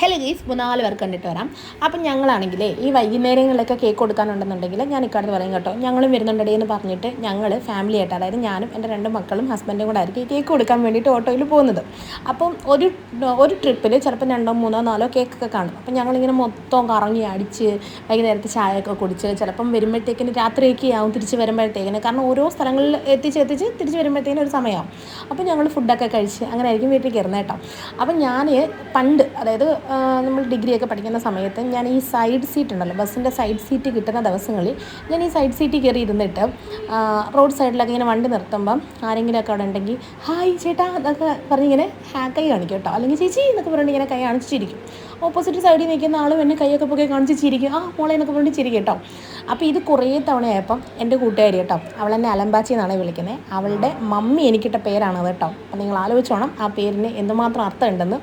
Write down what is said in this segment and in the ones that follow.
Hello guys, 3-4 പേർക്ക് കണ്ടിട്ട് വരാം. അപ്പം ഞങ്ങളാണെങ്കിൽ ഈ വൈകുന്നേരങ്ങളിലൊക്കെ കേക്ക് കൊടുക്കാനുണ്ടെന്നുണ്ടെങ്കിൽ ഞാൻ ഇക്കാലത്ത് പറയും കേട്ടോ, ഞങ്ങളും വരുന്നുണ്ടേ എന്ന് പറഞ്ഞിട്ട് ഞങ്ങൾ ഫാമിലി ആയിട്ട്, അതായത് ഞാനും എൻ്റെ 2 മക്കളും ഹസ്ബൻഡും കൂടെ ആയിരിക്കും ഈ കേക്ക് കൊടുക്കാൻ വേണ്ടിയിട്ട് ഓട്ടോയിൽ പോകുന്നത്. അപ്പം ഒരു ട്രിപ്പിൽ ചിലപ്പോൾ 2, 3, 4 കേക്കൊക്കെ കാണും. അപ്പം ഞങ്ങളിങ്ങനെ മൊത്തം കറങ്ങി അടിച്ച് വൈകുന്നേരത്തെ ചായയൊക്കെ കുടിച്ച് ചിലപ്പം വരുമ്പോഴത്തേക്കിന് രാത്രിയൊക്കെ ആവും തിരിച്ച് വരുമ്പോഴത്തേക്കിന്, കാരണം ഓരോ സ്ഥലങ്ങളിൽ എത്തിച്ച് തിരിച്ച് വരുമ്പോഴത്തേക്കിന് ഒരു സമയമാവും. അപ്പോൾ ഞങ്ങൾ ഫുഡൊക്കെ കഴിച്ച് അങ്ങനെ ആയിരിക്കും വീട്ടിൽ കയറുന്നത് കേട്ടോ. അപ്പം ഞാൻ പണ്ട്, അതായത് നമ്മൾ ഡിഗ്രിയൊക്കെ പഠിക്കുന്ന സമയത്ത് ഞാൻ ഈ സൈഡ് സീറ്റ് ഉണ്ടല്ലോ, ബസ്സിൻ്റെ സൈഡ് സീറ്റ് കിട്ടുന്ന ദിവസങ്ങളിൽ ഞാൻ ഈ സൈഡ് സീറ്റിൽ കയറി ഇരുന്നിട്ട് റോഡ് സൈഡിലൊക്കെ ഇങ്ങനെ വണ്ടി നിർത്തുമ്പം ആരെങ്കിലുമൊക്കെ അവിടെ ഉണ്ടെങ്കിൽ ഹായ് ചേട്ടാ എന്നൊക്കെ പറഞ്ഞിങ്ങനെ കൈ കാണിക്കും കേട്ടോ, അല്ലെങ്കിൽ ചേച്ചി എന്നൊക്കെ പറഞ്ഞിട്ട് ഇങ്ങനെ കൈ കാണിച്ചിരിക്കും. ഓപ്പോസിറ്റ് സൈഡിൽ നിൽക്കുന്ന ആളും എന്നെ കൈയൊക്കെ പൊക്കെ കാണിച്ച് ചിരിക്കും, മോളെ എന്നൊക്കെ പറഞ്ഞിട്ട് ചിരിക്കും കേട്ടോ. അപ്പോൾ ഇത് കുറേ തവണയായപ്പം എൻ്റെ കൂട്ടുകാരി കേട്ടോ, അവളെന്നെ അലമ്പാച്ചി എന്നാണ് വിളിക്കുന്നത്, അവളുടെ മമ്മി എനിക്കിട്ട പേരാണത് കേട്ടോ. അപ്പം നിങ്ങൾ ആലോചിച്ചോണം ആ പേരിന് എന്തുമാത്രം അർത്ഥം ഉണ്ടെന്ന്.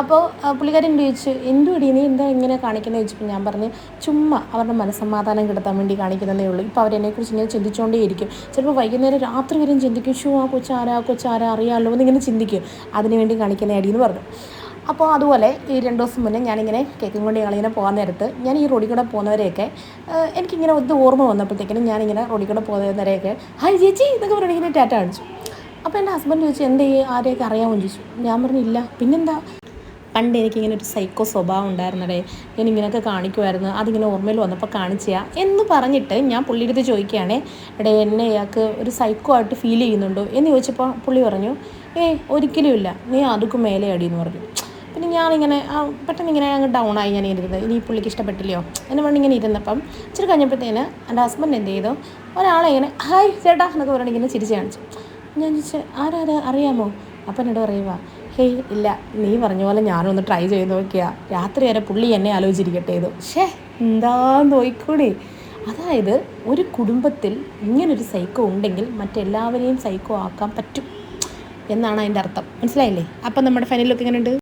അപ്പോൾ പുള്ളിക്കാരൻ ചോദിച്ചു, എന്തുപടി നീ എന്താ ഇങ്ങനെ കാണിക്കുന്നത് ചോദിച്ചപ്പോൾ ഞാൻ പറഞ്ഞു, ചുമ്മാ അവരുടെ മനസ്സമാധാനം കിടത്താൻ വേണ്ടി കാണിക്കുന്നതേ ഉള്ളൂ. ഇപ്പോൾ അവരെന്നെക്കുറിച്ച് ഇങ്ങനെ ചിന്തിച്ചുകൊണ്ടേയിരിക്കും. ചിലപ്പോൾ വൈകുന്നേരം രാത്രി വരെയും ചിന്തിക്കും, ഷോ ആ കൊച്ചാരാ അറിയാമല്ലോ എന്നിങ്ങനെ ചിന്തിക്കും, അതിന് വേണ്ടി കാണിക്കുന്ന അടിയെന്ന് പറഞ്ഞു. അപ്പോൾ അതുപോലെ ഈ 2 ദിവസം മുന്നേ ഞാനിങ്ങനെ കേക്കും കൊണ്ട് ഞങ്ങളിങ്ങനെ പോകാൻ നേരത്ത് ഞാൻ ഈ റോഡിൽ കൂടെ പോകുന്നവരെയൊക്കെ എനിക്കിങ്ങനെ ഒന്ന് ഓർമ്മ വന്നപ്പോഴത്തേക്കിനും ഞാനിങ്ങനെ റോഡിൽ കൂടെ പോകുന്നവരെയൊക്കെ ഹായ് ചേച്ചി എന്നൊക്കെ പറഞ്ഞിട്ട് ഇങ്ങനെ ടാറ്റ കാണിച്ചു. അപ്പോൾ എൻ്റെ ഹസ്ബൻഡ് ചോദിച്ചു, എന്തേ ആരെയൊക്കെ അറിയാമെന്ന് ചോദിച്ചു. ഞാൻ പറഞ്ഞില്ല, പിന്നെന്താ, പണ്ട് എനിക്കിങ്ങനെ ഒരു സൈക്കോ സ്വഭാവം ഉണ്ടായിരുന്നടേ, ഞാനിങ്ങനെയൊക്കെ കാണിക്കുമായിരുന്നു, അതിങ്ങനെ ഓർമ്മയിൽ വന്നപ്പോൾ കാണിച്ചാ എന്ന് പറഞ്ഞിട്ട് ഞാൻ പുള്ളിയെടുത്ത് ചോദിക്കുകയാണേ, എടേ എന്നെ ഇയാൾക്ക് ഒരു സൈക്കോ ആയിട്ട് ഫീൽ ചെയ്യുന്നുണ്ടോ എന്ന് ചോദിച്ചപ്പോൾ പുള്ളി പറഞ്ഞു, ഒരിക്കലും ഇല്ല, നീ അതൊക്കെ മേലെ അടിയെന്ന് പറഞ്ഞു. പിന്നെ ഞാനിങ്ങനെ പെട്ടെന്ന് ഇങ്ങനെ അങ്ങ് ഡൗൺ ആയി ഞാൻ ഇരുന്നത്, ഇനി പുള്ളിക്ക് ഇഷ്ടപ്പെട്ടില്ലയോ എന്ന് പറഞ്ഞിങ്ങനെ ഇരുന്നപ്പം ഇച്ചിരി കഴിഞ്ഞപ്പോഴത്തേന് എൻ്റെ ഹസ്ബൻഡ് എന്ത് ചെയ്തു, ഒരാളെ ഇങ്ങനെ ഹായ് ചേട്ടാ എന്നൊക്കെ പറഞ്ഞിട്ട് ഇങ്ങനെ ചിരിച്ച് കാണിച്ചു. ഞാൻ ചോദിച്ചു, ആരാ അറിയാമോ? അപ്പം എന്നോട് പറയുക, ഹേയ് ഇല്ല, നീ പറഞ്ഞ പോലെ ഞാനൊന്ന് ട്രൈ ചെയ്ത് നോക്കിയാൽ രാത്രി വരെ പുള്ളി എന്നെ ആലോചിച്ചിരിക്കട്ടെ ഇത്. എന്താ നോയിക്കൂടി. അതായത് ഒരു കുടുംബത്തിൽ ഇങ്ങനൊരു സൈക്കോ ഉണ്ടെങ്കിൽ മറ്റെല്ലാവരെയും സൈക്കോ ആക്കാൻ പറ്റും എന്നാണ് അതിൻ്റെ അർത്ഥം. മനസ്സിലായില്ലേ? അപ്പം നമ്മുടെ ഫൈനൽ ലുക്ക് എങ്ങനെയുണ്ട്?